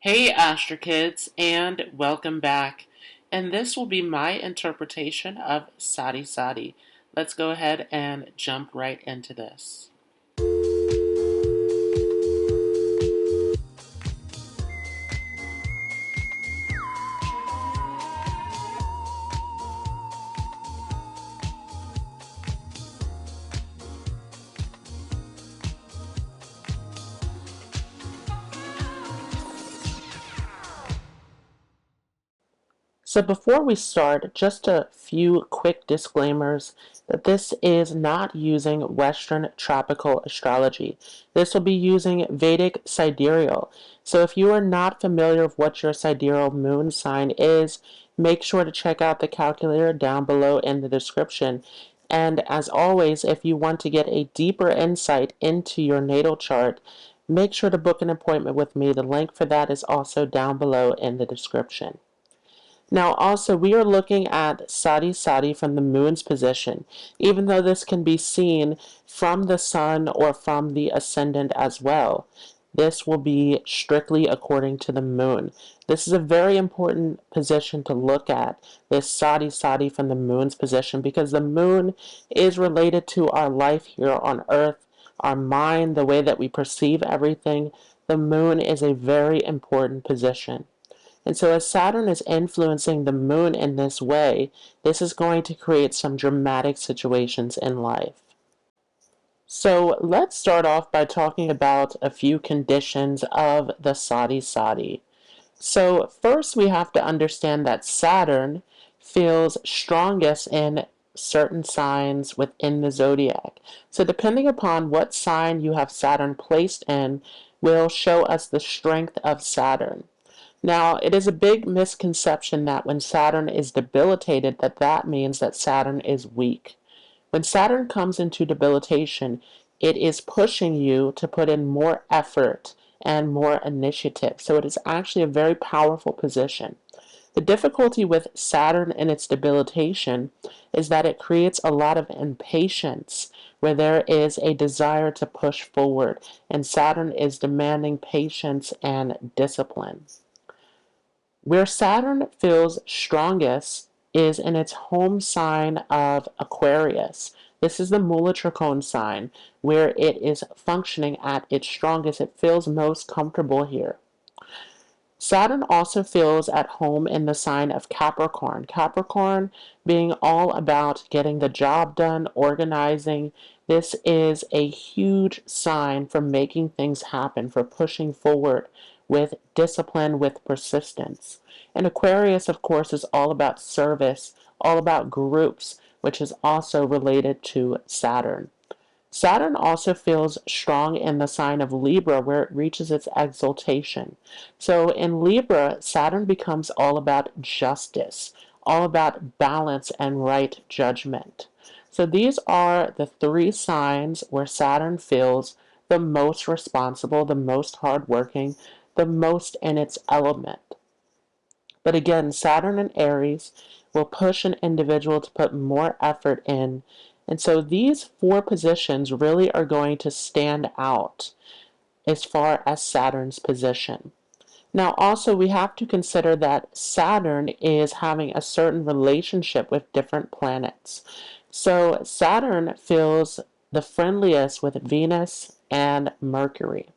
Hey Astro Kids, and welcome back. And this will be my interpretation of Sade Sati. Let's go ahead and jump right into this. So before we start, just a few quick disclaimers that this is not using Western tropical astrology. This will be using Vedic Sidereal. So if you are not familiar with what your Sidereal moon sign is, make sure to check out the calculator down below in the description. And as always, if you want to get a deeper insight into your natal chart, make sure to book an appointment with me. The link for that is also down below in the description. Now also we are looking at Sade Sati from the moon's position, even though this can be seen from the sun or from the ascendant as well. This will be strictly according to the moon. This is a very important position to look at, this Sade Sati from the moon's position, because the moon is related to our life here on earth, our mind, the way that we perceive everything. The moon is a very important position. And so as Saturn is influencing the moon in this way, this is going to create some dramatic situations in life. So let's start off by talking about a few conditions of the Sade Sati. So first we have to understand that Saturn feels strongest in certain signs within the zodiac. So depending upon what sign you have Saturn placed in will show us the strength of Saturn. Now, it is a big misconception that when Saturn is debilitated, that means that Saturn is weak. When Saturn comes into debilitation, it is pushing you to put in more effort and more initiative. So it is actually a very powerful position. The difficulty with Saturn in its debilitation is that it creates a lot of impatience where there is a desire to push forward, and Saturn is demanding patience and discipline. Where Saturn feels strongest is in its home sign of Aquarius. This is the Mula-Trikona sign where it is functioning at its strongest. It feels most comfortable here. Saturn also feels at home in the sign of Capricorn. Capricorn being all about getting the job done, organizing. This is a huge sign for making things happen, for pushing forward with discipline, with persistence. And Aquarius, of course, is all about service, all about groups, which is also related to Saturn. Saturn also feels strong in the sign of Libra, where it reaches its exaltation. So in Libra, Saturn becomes all about justice, all about balance and right judgment. So these are the three signs where Saturn feels the most responsible, the most hardworking, the most in its element. But again, Saturn and Aries will push an individual to put more effort in. And so these four positions really are going to stand out as far as Saturn's position. Now, also, we have to consider that Saturn is having a certain relationship with different planets. So Saturn feels the friendliest with Venus and Mercury.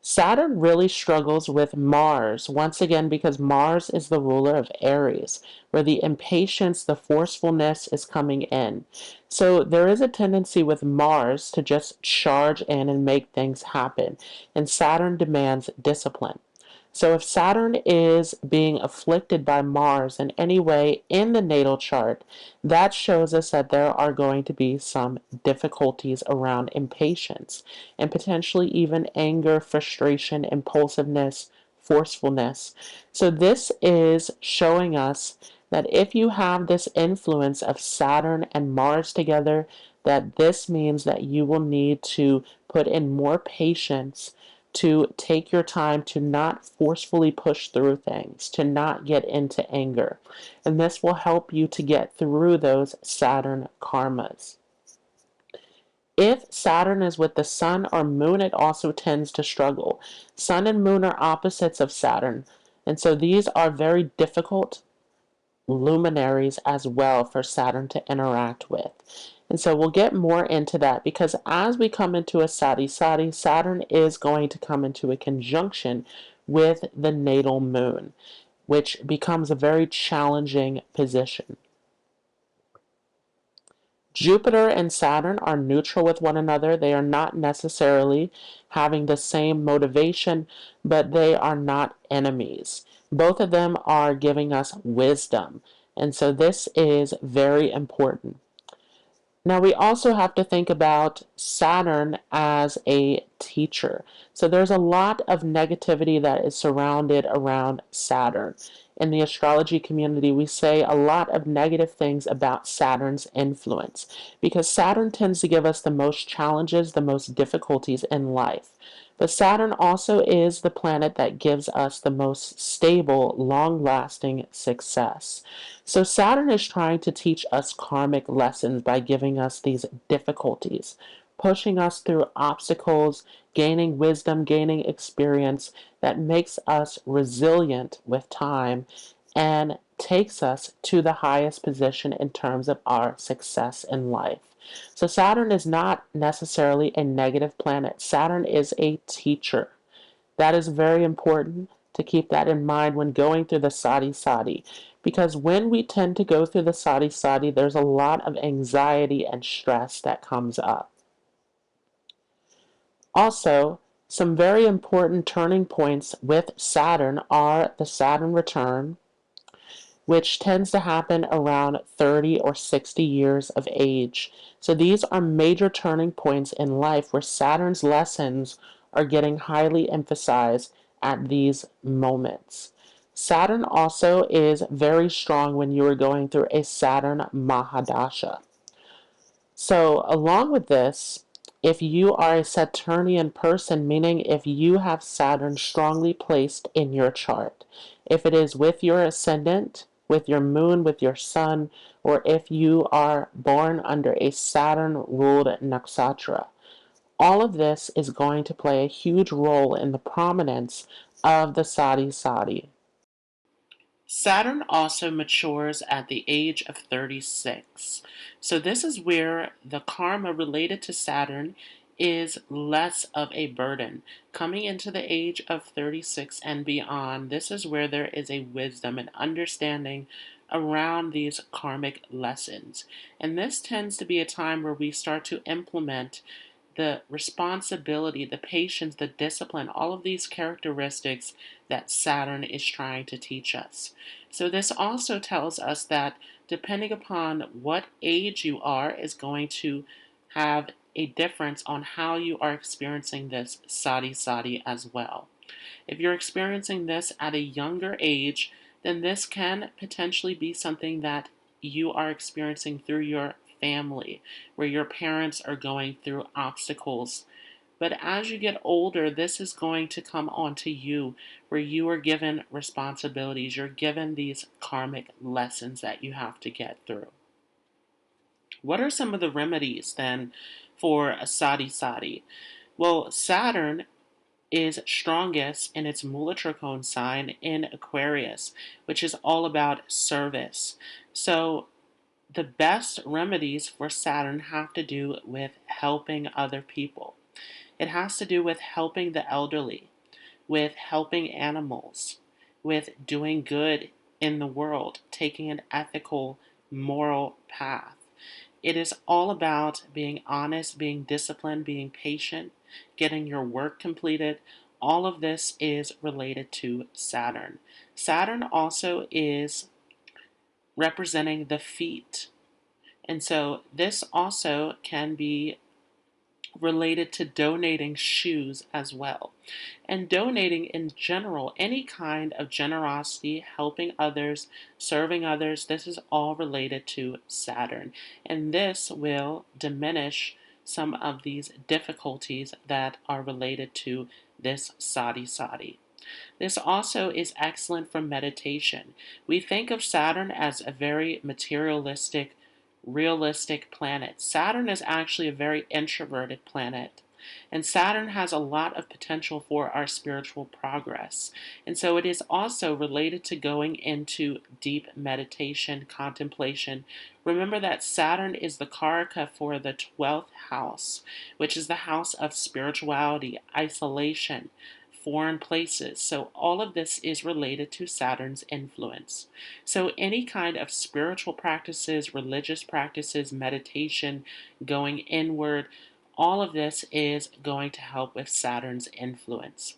Saturn really struggles with Mars, once again because Mars is the ruler of Aries, where the impatience, the forcefulness is coming in. So there is a tendency with Mars to just charge in and make things happen, and Saturn demands discipline. So if Saturn is being afflicted by Mars in any way in the natal chart, that shows us that there are going to be some difficulties around impatience and potentially even anger, frustration, impulsiveness, forcefulness. So this is showing us that if you have this influence of Saturn and Mars together, that this means that you will need to put in more patience, to take your time, to not forcefully push through things, to not get into anger. And this will help you to get through those Saturn karmas. If Saturn is with the Sun or Moon, it also tends to struggle. Sun and Moon are opposites of Saturn, and so these are very difficult luminaries as well for Saturn to interact with. And so we'll get more into that because as we come into a Sade Sati, Saturn is going to come into a conjunction with the natal moon, which becomes a very challenging position. Jupiter and Saturn are neutral with one another. They are not necessarily having the same motivation, but they are not enemies. Both of them are giving us wisdom. And so this is very important. Now, we also have to think about Saturn as a teacher. So there's a lot of negativity that is surrounded around Saturn. In the astrology community, we say a lot of negative things about Saturn's influence because Saturn tends to give us the most challenges, the most difficulties in life. But Saturn also is the planet that gives us the most stable, long-lasting success. So Saturn is trying to teach us karmic lessons by giving us these difficulties, pushing us through obstacles, gaining wisdom, gaining experience that makes us resilient with time and takes us to the highest position in terms of our success in life. So Saturn is not necessarily a negative planet. Saturn is a teacher. That is very important to keep that in mind when going through the Sade Sati. Because when we tend to go through the Sade Sati, there's a lot of anxiety and stress that comes up. Also, some very important turning points with Saturn are the Saturn return, which tends to happen around 30 or 60 years of age. So these are major turning points in life where Saturn's lessons are getting highly emphasized at these moments. Saturn also is very strong when you are going through a Saturn Mahadasha. So, along with this, if you are a Saturnian person, meaning if you have Saturn strongly placed in your chart, if it is with your ascendant, with your moon, with your sun, or if you are born under a Saturn ruled nakshatra, all of this is going to play a huge role in the prominence of the Sade Sati. Saturn also matures at the age of 36. So this is where the karma related to Saturn is less of a burden. Coming into the age of 36 and beyond, this is where there is a wisdom and understanding around these karmic lessons. And this tends to be a time where we start to implement the responsibility, the patience, the discipline, all of these characteristics that Saturn is trying to teach us. So this also tells us that depending upon what age you are is going to have a difference on how you are experiencing this Sade Sati as well. If you're experiencing this at a younger age, then this can potentially be something that you are experiencing through your family, where your parents are going through obstacles. But as you get older, this is going to come onto you, where you are given responsibilities. You're given these karmic lessons that you have to get through. What are some of the remedies then for a Sade Sati? Well, Saturn is strongest in its Mula Trikona sign in Aquarius, which is all about service. So the best remedies for Saturn have to do with helping other people. It has to do with helping the elderly, with helping animals, with doing good in the world, taking an ethical, moral path. It is all about being honest, being disciplined, being patient, getting your work completed. All of this is related to Saturn. Saturn also is representing the feet. And so this also can be related to donating shoes as well. And donating in general, any kind of generosity, helping others, serving others, this is all related to Saturn. And this will diminish some of these difficulties that are related to this Sade Sati. This also is excellent for meditation. We think of Saturn as a very materialistic realistic planet. Saturn is actually a very introverted planet. And Saturn has a lot of potential for our spiritual progress. And so it is also related to going into deep meditation, contemplation. Remember that Saturn is the Karaka for the 12th house, which is the house of spirituality, isolation, foreign places. So all of this is related to Saturn's influence. So any kind of spiritual practices, religious practices, meditation, going inward, all of this is going to help with Saturn's influence.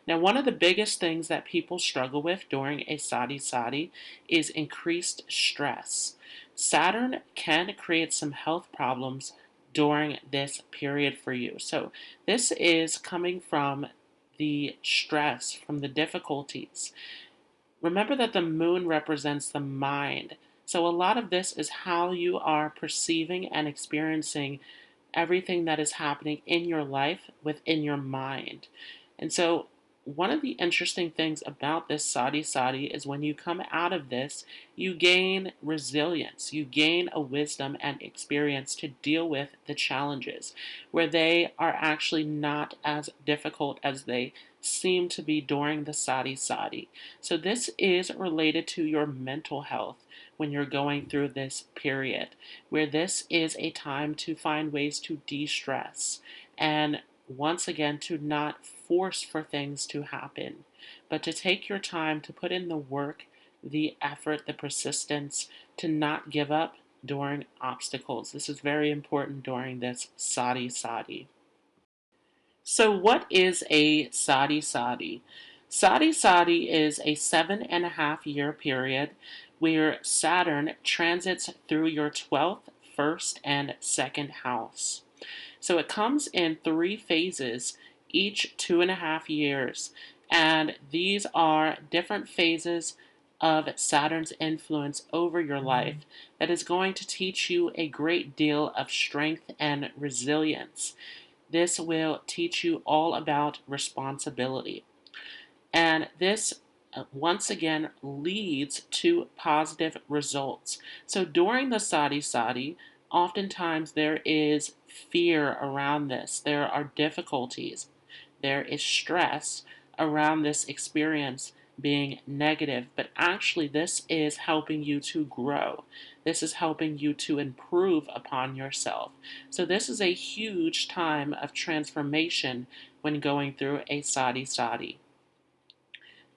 Now, one of the biggest things that people struggle with during a Sade Sati is increased stress. Saturn can create some health problems during this period for you. So this is coming from the stress, from the difficulties. Remember that the moon represents the mind. So a lot of this is how you are perceiving and experiencing everything that is happening in your life within your mind. And so one of the interesting things about this Sade Sati is when you come out of this, you gain resilience, you gain a wisdom and experience to deal with the challenges, where they are actually not as difficult as they seem to be during the Sade Sati. So this is related to your mental health when you're going through this period, where this is a time to find ways to de-stress and once again to not force for things to happen, but to take your time to put in the work, the effort, the persistence, to not give up during obstacles. This is very important during this Sade Sati. So what is a Sade Sati? Sade Sati is a 7.5 year period where Saturn transits through your 12th, 1st, and 2nd house. So it comes in 3 phases, each 2.5 years. And these are different phases of Saturn's influence over your life that is going to teach you a great deal of strength and resilience. This will teach you all about responsibility. And this once again leads to positive results. So during the Sade Sati, oftentimes there is fear around this. There are difficulties. There is stress around this experience being negative, but actually this is helping you to grow. This is helping you to improve upon yourself. So this is a huge time of transformation when going through a Sade Sati.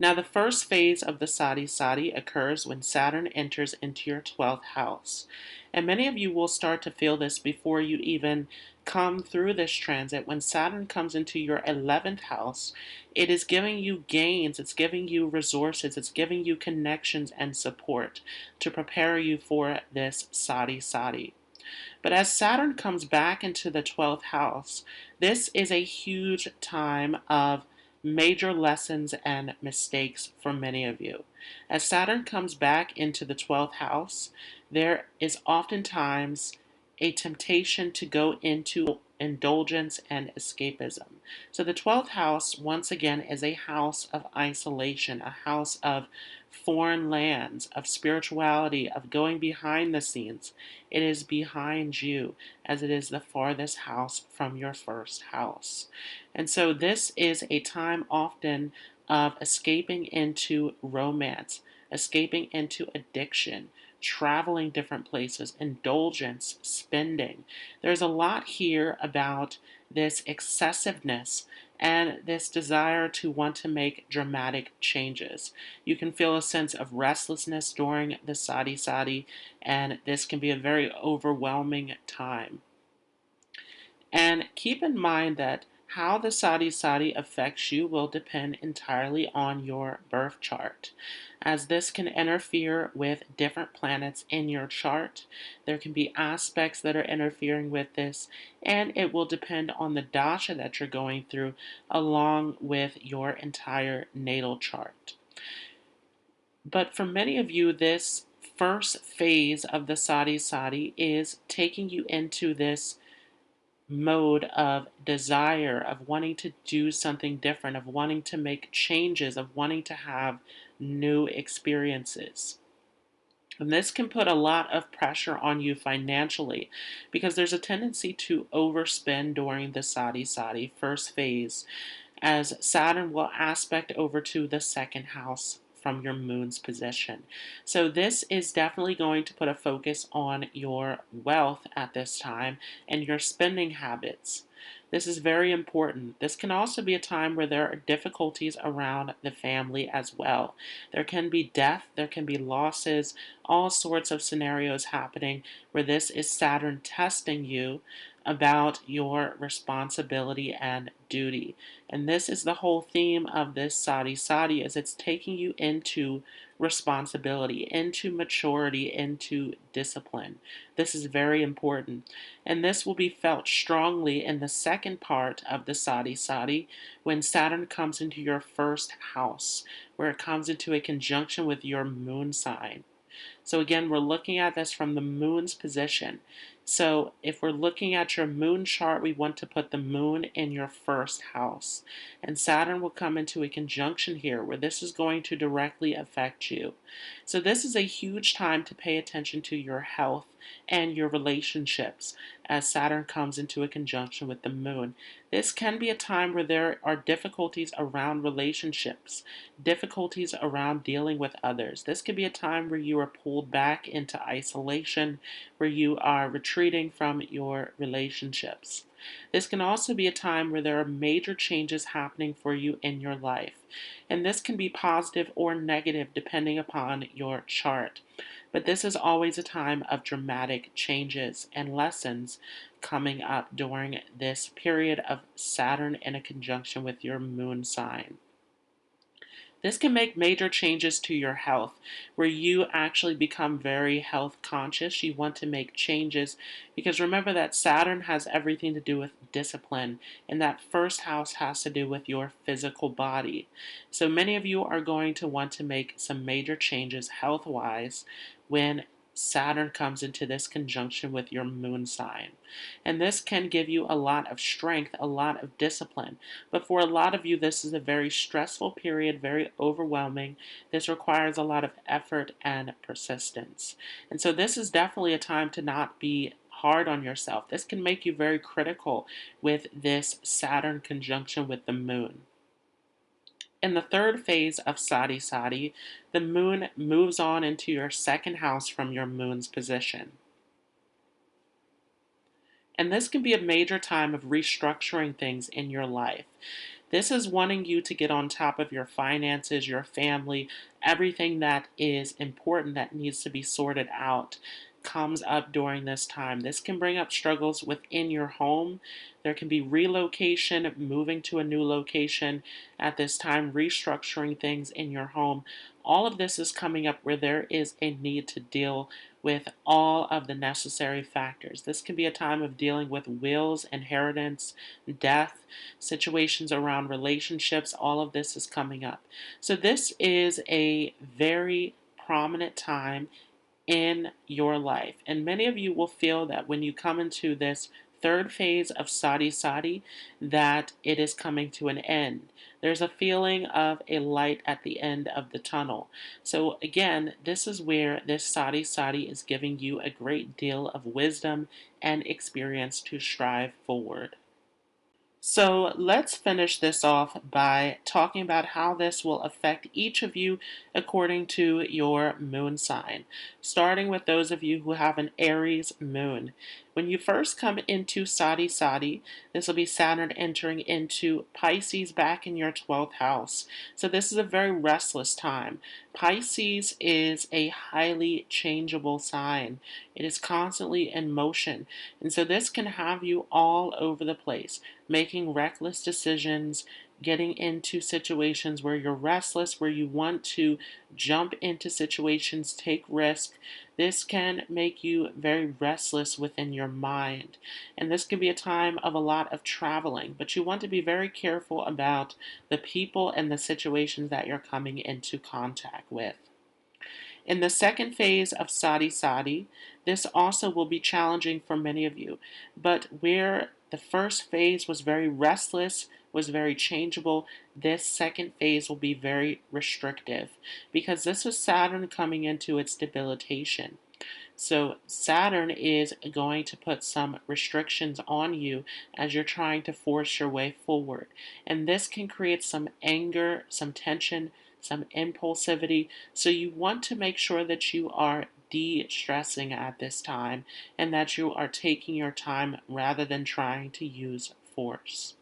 Now, the first phase of the Sade Sati occurs when Saturn enters into your 12th house. And many of you will start to feel this before you even come through this transit. When Saturn comes into your 11th house, it is giving you gains, it's giving you resources, it's giving you connections and support to prepare you for this Sade Sati. But as Saturn comes back into the 12th house, this is a huge time of major lessons and mistakes for many of you. As Saturn comes back into the 12th house, there is oftentimes a temptation to go into indulgence and escapism. So the 12th house, once again, is a house of isolation, a house of foreign lands, of spirituality, of going behind the scenes. It is behind you, as it is the farthest house from your first house. And so this is a time often of escaping into romance, escaping into addiction, traveling different places, indulgence, spending. There's a lot here about this excessiveness and this desire to want to make dramatic changes. You can feel a sense of restlessness during the Sade Sati, and this can be a very overwhelming time. And keep in mind that how the Sade Sati affects you will depend entirely on your birth chart, as this can interfere with different planets in your chart. There can be aspects that are interfering with this, and it will depend on the dasha that you're going through, along with your entire natal chart. But for many of you, this first phase of the Sade Sati is taking you into this mode of desire, of wanting to do something different, of wanting to make changes, of wanting to have new experiences. And this can put a lot of pressure on you financially because there's a tendency to overspend during the Sade Sati first phase, as Saturn will aspect over to the second house from your moon's position. So this is definitely going to put a focus on your wealth at this time and your spending habits. This is very important. This can also be a time where there are difficulties around the family as well. There can be death, there can be losses, all sorts of scenarios happening where this is Saturn testing you about your responsibility and duty. And this is the whole theme of this Sade Sati, is it's taking you into responsibility, into maturity, into discipline. This is very important. And this will be felt strongly in the second part of the Sade Sati when Saturn comes into your first house, where it comes into a conjunction with your moon sign. So again, we're looking at this from the moon's position. So if we're looking at your moon chart, we want to put the moon in your first house. And Saturn will come into a conjunction here where this is going to directly affect you. So this is a huge time to pay attention to your health and your relationships as Saturn comes into a conjunction with the moon. This can be a time where there are difficulties around relationships, difficulties around dealing with others. This could be a time where you are pulled back into isolation, where you are retreating from your relationships. This can also be a time where there are major changes happening for you in your life. And this can be positive or negative depending upon your chart. But this is always a time of dramatic changes and lessons coming up during this period of Saturn in a conjunction with your moon sign. This can make major changes to your health, where you actually become very health conscious. You want to make changes because remember that Saturn has everything to do with discipline, and that first house has to do with your physical body. So many of you are going to want to make some major changes health-wise when Saturn comes into this conjunction with your moon sign. And this can give you a lot of strength, a lot of discipline. But for a lot of you, this is a very stressful period, very overwhelming. This requires a lot of effort and persistence. And so this is definitely a time to not be hard on yourself. This can make you very critical with this Saturn conjunction with the moon. In the third phase of Sade Sati, the moon moves on into your second house from your moon's position. And this can be a major time of restructuring things in your life. This is wanting you to get on top of your finances, your family, everything that is important that needs to be sorted out comes up during this time. This can bring up struggles within your home. There can be relocation, moving to a new location at this time, restructuring things in your home. All of this is coming up where there is a need to deal with all of the necessary factors. This can be a time of dealing with wills, inheritance, death, situations around relationships. All of this is coming up. So this is a very prominent time in your life. And many of you will feel that when you come into this third phase of Sade Sati, that it is coming to an end. There's a feeling of a light at the end of the tunnel. So again, this is where this Sade Sati is giving you a great deal of wisdom and experience to strive forward. So let's finish this off by talking about how this will affect each of you according to your moon sign, starting with those of you who have an Aries moon. When you first come into Sade Sati, this will be Saturn entering into Pisces back in your 12th house. So this is a very restless time. Pisces is a highly changeable sign. It is constantly in motion. And so this can have you all over the place, making reckless decisions, getting into situations where you're restless, where you want to jump into situations, take risk. This can make you very restless within your mind. And this can be a time of a lot of traveling, but you want to be very careful about the people and the situations that you're coming into contact with. In the second phase of Sade Sati, this also will be challenging for many of you, but where the first phase was very restless, was very changeable, this second phase will be very restrictive because this is Saturn coming into its debilitation. So Saturn is going to put some restrictions on you as you're trying to force your way forward. And this can create some anger, some tension, some impulsivity. So you want to make sure that you are de-stressing at this time and that you are taking your time rather than trying to use force.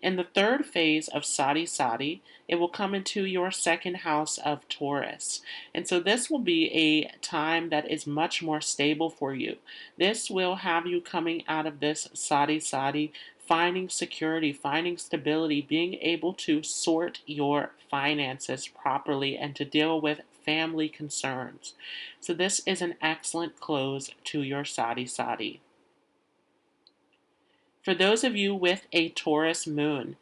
In the third phase of Sade Sati, it will come into your second house of Taurus. And so this will be a time that is much more stable for you. This will have you coming out of this Sade Sati, finding security, finding stability, being able to sort your finances properly and to deal with family concerns. So this is an excellent close to your Sade Sati. For those of you with a Taurus Moon,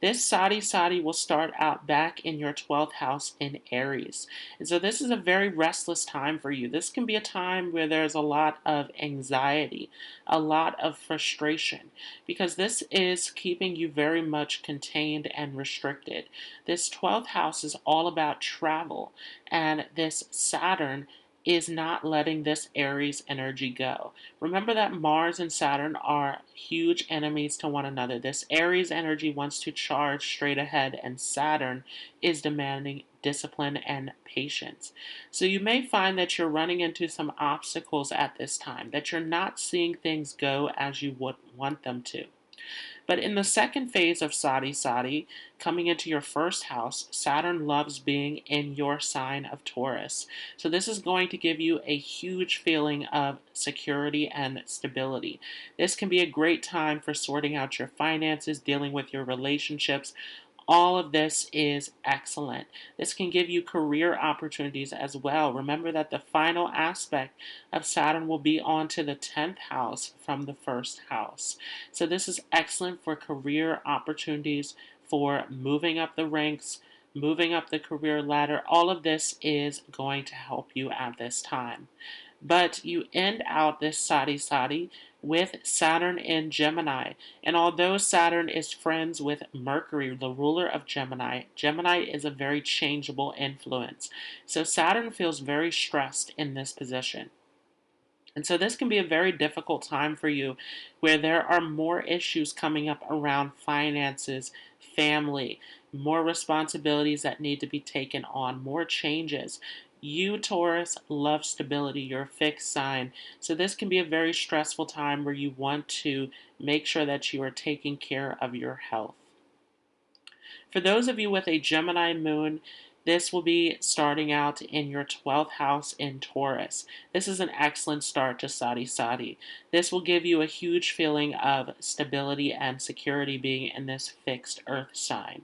this Sade Sati will start out back in your 12th house in Aries. And so this is a very restless time for you. This can be a time where there's a lot of anxiety, a lot of frustration, because this is keeping you very much contained and restricted. This 12th house is all about travel, and this Saturn is not letting this Aries energy go. Remember that Mars and Saturn are huge enemies to one another. This Aries energy wants to charge straight ahead, and Saturn is demanding discipline and patience. So you may find that you're running into some obstacles at this time, that you're not seeing things go as you would want them to. But in the second phase of Sade Sati, coming into your first house, Saturn loves being in your sign of Taurus. So this is going to give you a huge feeling of security and stability. This can be a great time for sorting out your finances, dealing with your relationships. All of this is excellent. This can give you career opportunities as well. Remember that the final aspect of Saturn will be onto the 10th house from the first house. So this is excellent for career opportunities, for moving up the ranks, moving up the career ladder. All of this is going to help you at this time. But you end out this Sade Sati with Saturn in Gemini. And although Saturn is friends with Mercury, the ruler of Gemini, Gemini is a very changeable influence. So Saturn feels very stressed in this position. And so this can be a very difficult time for you where there are more issues coming up around finances, family, more responsibilities that need to be taken on, more changes. You, Taurus, love stability. You're a fixed sign. So this can be a very stressful time where you want to make sure that you are taking care of your health. For those of you with a Gemini Moon, this will be starting out in your 12th house in Taurus. This is an excellent start to Sade Sati. This will give you a huge feeling of stability and security being in this fixed earth sign.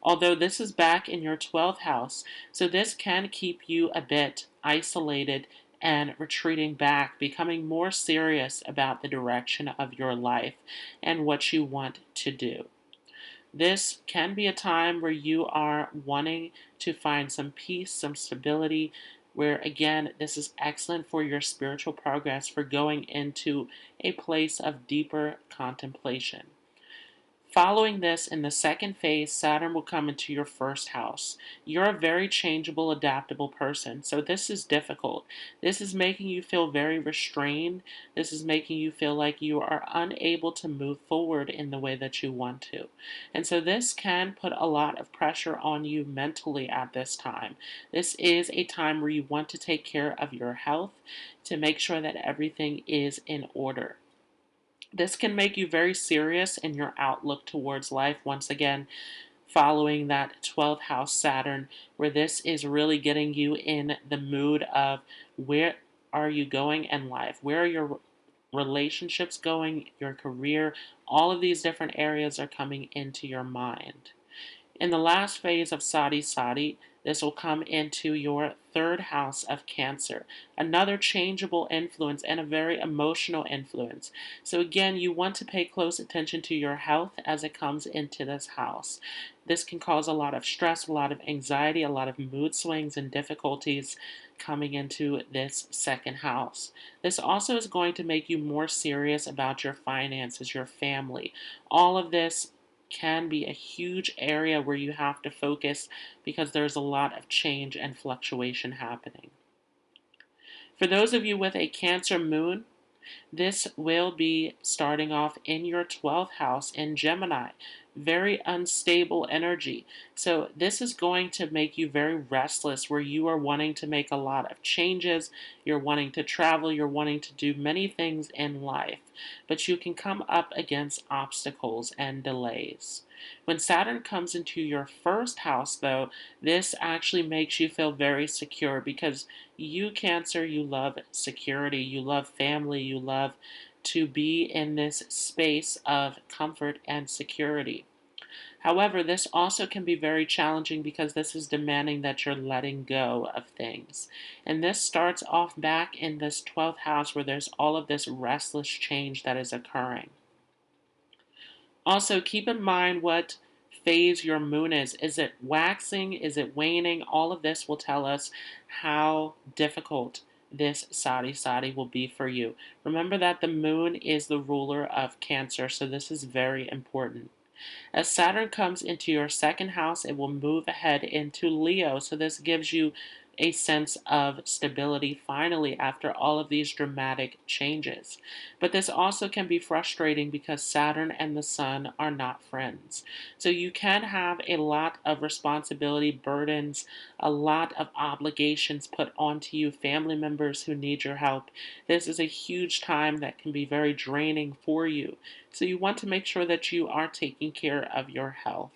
Although this is back in your 12th house, so this can keep you a bit isolated and retreating back, becoming more serious about the direction of your life and what you want to do. This can be a time where you are wanting to find some peace, some stability, where again, this is excellent for your spiritual progress, for going into a place of deeper contemplation. Following this, in the second phase, Saturn will come into your first house. You're a very changeable, adaptable person, so this is difficult. This is making you feel very restrained. This is making you feel like you are unable to move forward in the way that you want to. And so this can put a lot of pressure on you mentally at this time. This is a time where you want to take care of your health to make sure that everything is in order. This can make you very serious in your outlook towards life, once again, following that 12th house Saturn, where this is really getting you in the mood of where are you going in life? Where are your relationships going? Your career? All of these different areas are coming into your mind. In the last phase of Sade Sati, this will come into your third house of Cancer, another changeable influence and a very emotional influence. So again, you want to pay close attention to your health as it comes into this house. This can cause a lot of stress, a lot of anxiety, a lot of mood swings and difficulties coming into this second house. This also is going to make you more serious about your finances, your family. All of this can be a huge area where you have to focus because there's a lot of change and fluctuation happening. For those of you with a Cancer Moon, this will be starting off in your 12th house in Gemini. Very unstable energy. So this is going to make you very restless, where you are wanting to make a lot of changes, you're wanting to travel, you're wanting to do many things in life, but you can come up against obstacles and delays. When Saturn comes into your first house, though, this actually makes you feel very secure because you, Cancer, you love security, you love family, you love to be in this space of comfort and security. However, this also can be very challenging because this is demanding that you're letting go of things. And this starts off back in this 12th house where there's all of this restless change that is occurring. Also, keep in mind what phase your moon is. Is it waxing? Is it waning? All of this will tell us how difficult this Sade Sati will be for you. Remember that the moon is the ruler of Cancer, so this is very important. As Saturn comes into your second house, it will move ahead into Leo, so this gives you a sense of stability finally after all of these dramatic changes. But this also can be frustrating because Saturn and the Sun are not friends. So you can have a lot of responsibility, burdens, a lot of obligations put onto you, family members who need your help. This is a huge time that can be very draining for you. So you want to make sure that you are taking care of your health.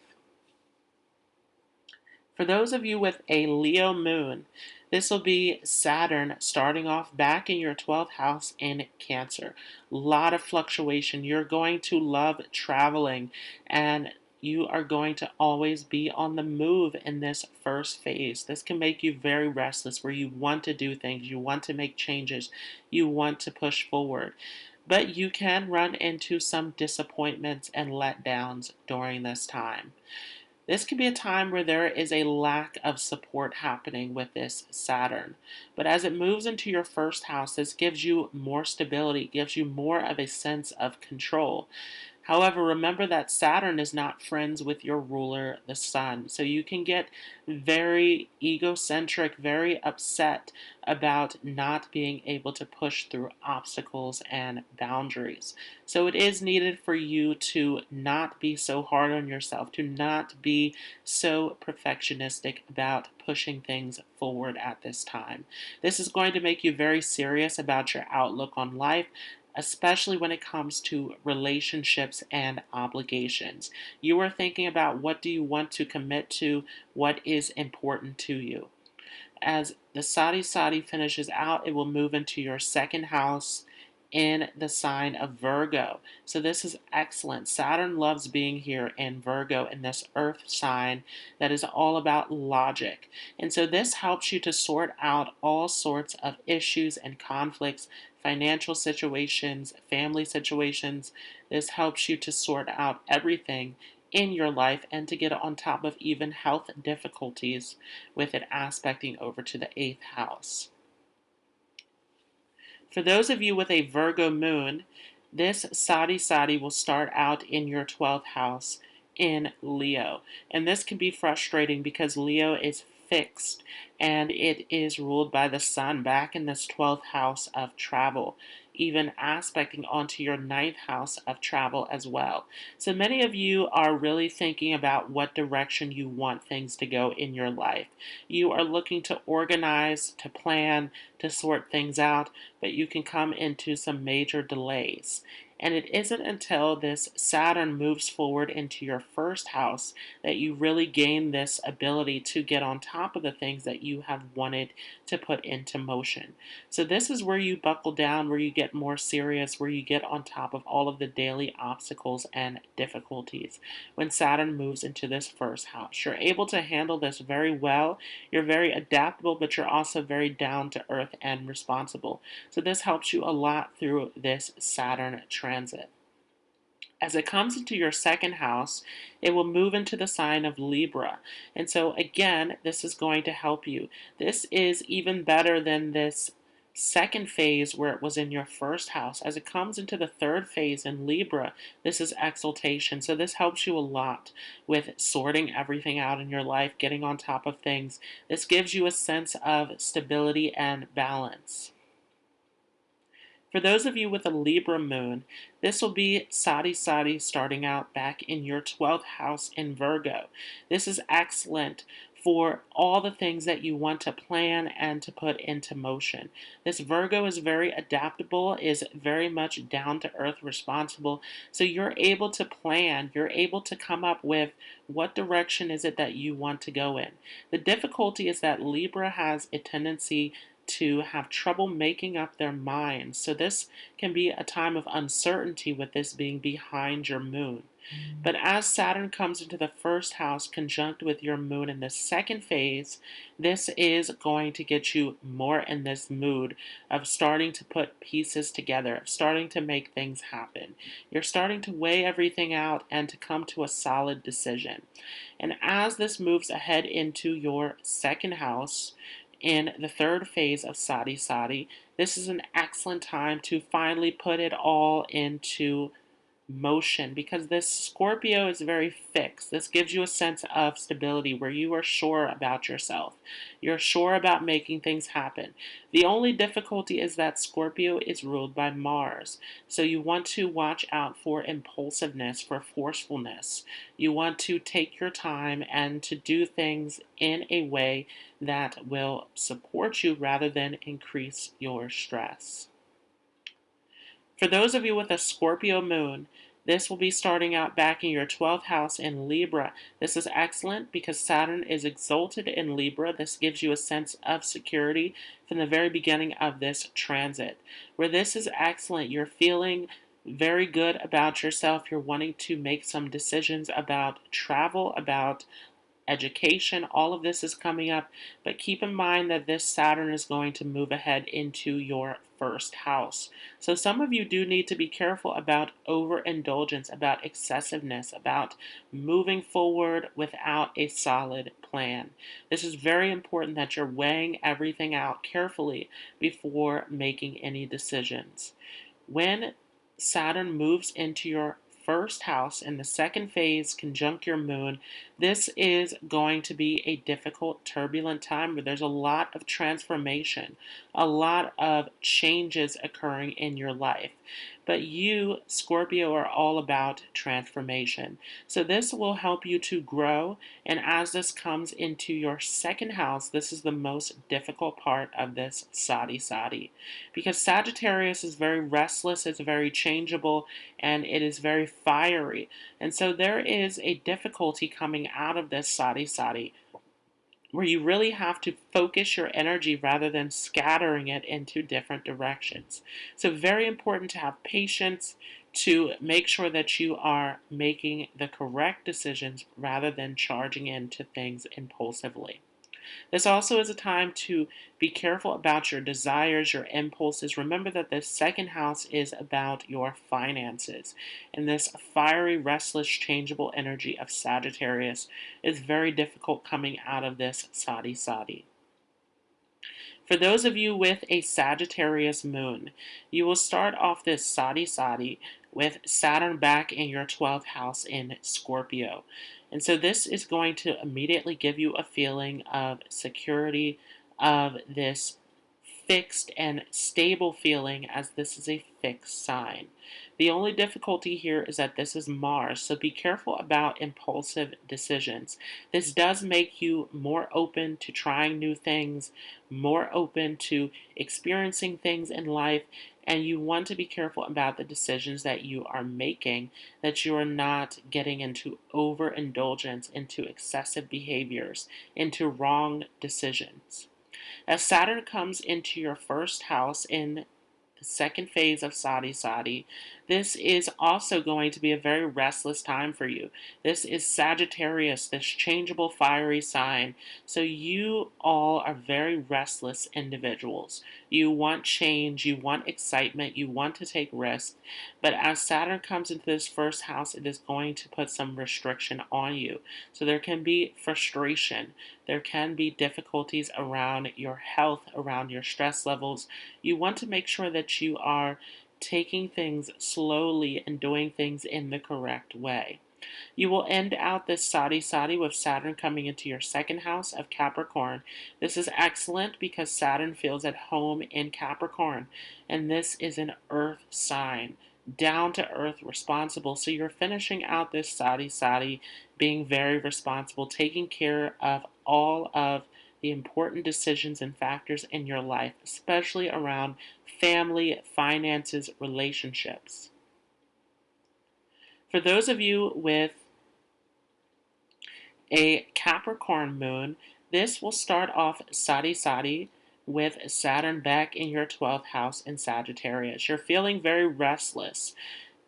For those of you with a Leo moon, this will be Saturn starting off back in your 12th house in Cancer. A lot of fluctuation. You're going to love traveling, and you are going to always be on the move in this first phase. This can make you very restless, where you want to do things, you want to make changes, you want to push forward. But you can run into some disappointments and letdowns during this time. This can be a time where there is a lack of support happening with this Saturn. But as it moves into your first house, this gives you more stability, gives you more of a sense of control. However, remember that Saturn is not friends with your ruler, the Sun. So you can get very egocentric, very upset about not being able to push through obstacles and boundaries. So it is needed for you to not be so hard on yourself, to not be so perfectionistic about pushing things forward at this time. This is going to make you very serious about your outlook on life, especially when it comes to relationships and obligations. You are thinking about what do you want to commit to, what is important to you. As the Sade Sati finishes out, it will move into your second house in the sign of Virgo. So this is excellent. Saturn loves being here in Virgo, in this earth sign that is all about logic. And so this helps you to sort out all sorts of issues and conflicts, financial situations, family situations. This helps you to sort out everything in your life and to get on top of even health difficulties with it aspecting over to the 8th house. For those of you with a Virgo moon, this Sade Sati will start out in your 12th house in Leo. And this can be frustrating because Leo is fixed and it is ruled by the Sun back in this 12th house of travel, even aspecting onto your 9th house of travel as well. So many of you are really thinking about what direction you want things to go in your life. You are looking to organize, to plan, to sort things out, but you can come into some major delays. And it isn't until this Saturn moves forward into your first house that you really gain this ability to get on top of the things that you have wanted to put into motion. So this is where you buckle down, where you get more serious, where you get on top of all of the daily obstacles and difficulties. When Saturn moves into this first house, you're able to handle this very well. You're very adaptable, but you're also very down to earth and responsible. So this helps you a lot through this Saturn transit. As it comes into your second house, it will move into the sign of Libra. And so again, this is going to help you. This is even better than this second phase where it was in your first house. As it comes into the third phase in Libra, this is exaltation. So this helps you a lot with sorting everything out in your life, getting on top of things. This gives you a sense of stability and balance. For those of you with a Libra Moon, this will be Sade Sati starting out back in your 12th house in Virgo. This is excellent for all the things that you want to plan and to put into motion. This Virgo is very adaptable, is very much down to earth, responsible. So you're able to plan, you're able to come up with what direction is it that you want to go in. The difficulty is that Libra has a tendency to have trouble making up their minds. So this can be a time of uncertainty with this being behind your moon. But as Saturn comes into the first house conjunct with your moon in the second phase, this is going to get you more in this mood of starting to put pieces together, of starting to make things happen. You're starting to weigh everything out and to come to a solid decision. And as this moves ahead into your second house, in the third phase of Sade Sati, this is an excellent time to finally put it all into motion, because this Scorpio is very fixed. This gives you a sense of stability where you are sure about yourself. You're sure about making things happen. The only difficulty is that Scorpio is ruled by Mars. So you want to watch out for impulsiveness, for forcefulness. You want to take your time and to do things in a way that will support you rather than increase your stress. For those of you with a Scorpio Moon, this will be starting out back in your 12th house in Libra. This is excellent because Saturn is exalted in Libra. This gives you a sense of security from the very beginning of this transit. Where this is excellent, you're feeling very good about yourself. You're wanting to make some decisions about travel, about education. All of this is coming up, but keep in mind that this Saturn is going to move ahead into your first house. So some of you do need to be careful about overindulgence, about excessiveness, about moving forward without a solid plan. This is very important that you're weighing everything out carefully before making any decisions. When Saturn moves into your first house in the second phase conjunct your moon, this is going to be a difficult, turbulent time where there's a lot of transformation, a lot of changes occurring in your life. But you, Scorpio, are all about transformation. So this will help you to grow. And as this comes into your second house, this is the most difficult part of this Sade Sati. Because Sagittarius is very restless, it's very changeable, and it is very fiery. And so there is a difficulty coming out of this Sade Sati where you really have to focus your energy rather than scattering it into different directions. So very important to have patience, to make sure that you are making the correct decisions rather than charging into things impulsively. This also is a time to be careful about your desires, your impulses. Remember that the second house is about your finances. And this fiery, restless, changeable energy of Sagittarius is very difficult coming out of this Sade Sati. For those of you with a Sagittarius Moon, you will start off this Sade Sati with Saturn back in your 12th house in Scorpio. And so this is going to immediately give you a feeling of security, of this fixed and stable feeling, as this is a fixed sign. The only difficulty here is that this is Mars, so be careful about impulsive decisions. This does make you more open to trying new things, more open to experiencing things in life, and you want to be careful about the decisions that you are making, that you are not getting into overindulgence, into excessive behaviors, into wrong decisions. As Saturn comes into your first house in the second phase of Sade Sati, this is also going to be a very restless time for you. This is Sagittarius, this changeable fiery sign. So you all are very restless individuals. You want change, you want excitement, you want to take risks. But as Saturn comes into this first house, it is going to put some restriction on you. So there can be frustration. There can be difficulties around your health, around your stress levels. You want to make sure that you are taking things slowly and doing things in the correct way. You will end out this Sade Sati with Saturn coming into your second house of Capricorn. This is excellent because Saturn feels at home in Capricorn, and this is an earth sign, down to earth, responsible. So you're finishing out this Sade Sati being very responsible, taking care of all of the important decisions and factors in your life, especially around family, finances, relationships. For those of you with a Capricorn Moon, this will start off Sade Sati with Saturn back in your 12th house in Sagittarius. You're feeling very restless.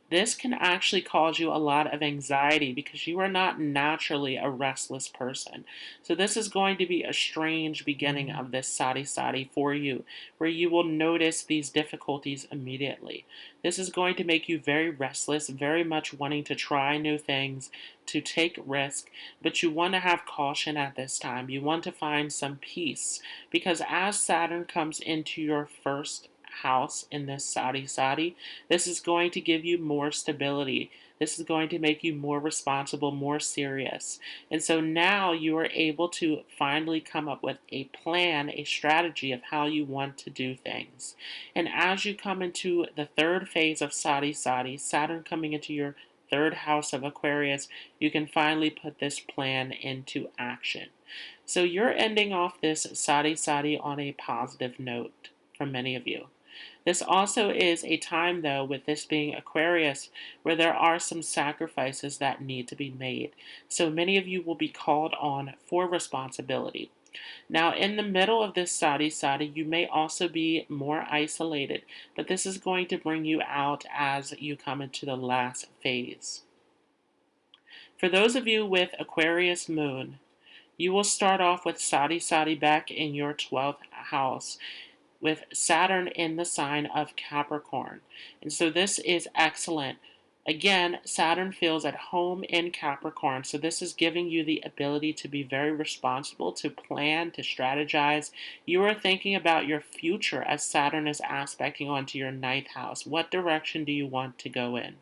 This can actually cause you a lot of anxiety because you are not naturally a restless person. So this is going to be a strange beginning of this Sade Sati for you, where you will notice these difficulties immediately. This is going to make you very restless, very much wanting to try new things, to take risk, but you want to have caution at this time. You want to find some peace because as Saturn comes into your first house in this Sade Sati, this is going to give you more stability. This is going to make you more responsible, more serious. And so now you are able to finally come up with a plan, a strategy of how you want to do things. And as you come into the third phase of Sade Sati, Saturn coming into your third house of Aquarius, you can finally put this plan into action. So you're ending off this Sade Sati on a positive note for many of you. This also is a time, though, with this being Aquarius, where there are some sacrifices that need to be made. So many of you will be called on for responsibility. Now, in the middle of this Sade Sati, you may also be more isolated, but this is going to bring you out as you come into the last phase. For those of you with Aquarius Moon, you will start off with Sade Sati back in your 12th house, with Saturn in the sign of Capricorn. And so this is excellent. Again, Saturn feels at home in Capricorn, so this is giving you the ability to be very responsible, to plan, to strategize. You are thinking about your future as Saturn is aspecting onto your 9th house. What direction do you want to go in?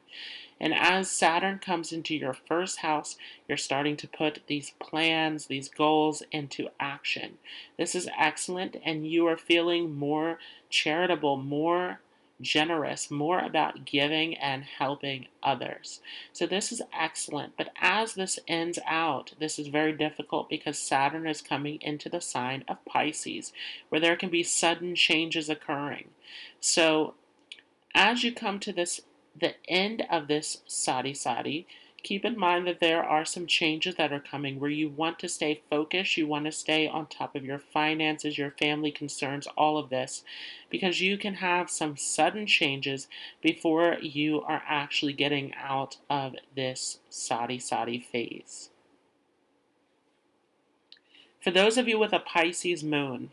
And as Saturn comes into your first house, you're starting to put these plans, these goals into action. This is excellent, and you are feeling more charitable, more generous, more about giving and helping others. So this is excellent. But as this ends out, this is very difficult because Saturn is coming into the sign of Pisces, where there can be sudden changes occurring. So as you come to the end of this Sade Sati, keep in mind that there are some changes that are coming where you want to stay focused, you want to stay on top of your finances, your family concerns, all of this, because you can have some sudden changes before you are actually getting out of this Sade Sati phase. For those of you with a Pisces Moon,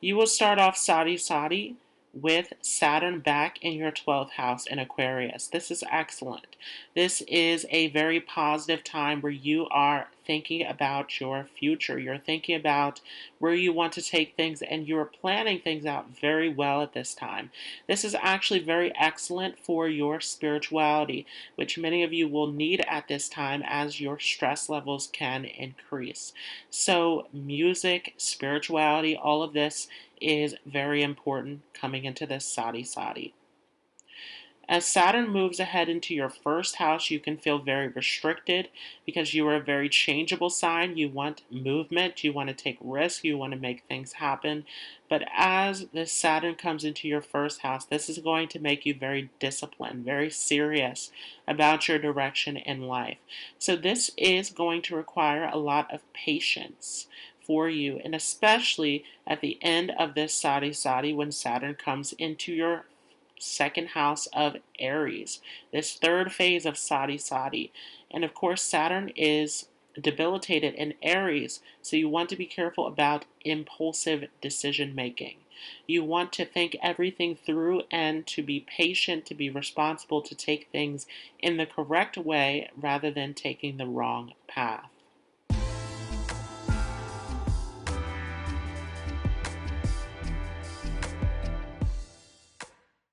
you will start off Sade Sati with Saturn back in your 12th house in Aquarius. This is excellent. This is a very positive time where you are thinking about your future. You're thinking about where you want to take things, and you're planning things out very well at this time. This is actually very excellent for your spirituality, which many of you will need at this time as your stress levels can increase. So music, spirituality, all of this is very important coming into this Sade Sati. As Saturn moves ahead into your first house, you can feel very restricted because you are a very changeable sign. You want movement, you want to take risks, you want to make things happen. But as this Saturn comes into your first house, this is going to make you very disciplined, very serious about your direction in life. So this is going to require a lot of patience for you, and especially at the end of this Sade Sati when Saturn comes into your second house of Aries, this third phase of Sade Sati. And of course, Saturn is debilitated in Aries, so you want to be careful about impulsive decision making. You want to think everything through and to be patient, to be responsible, to take things in the correct way rather than taking the wrong path.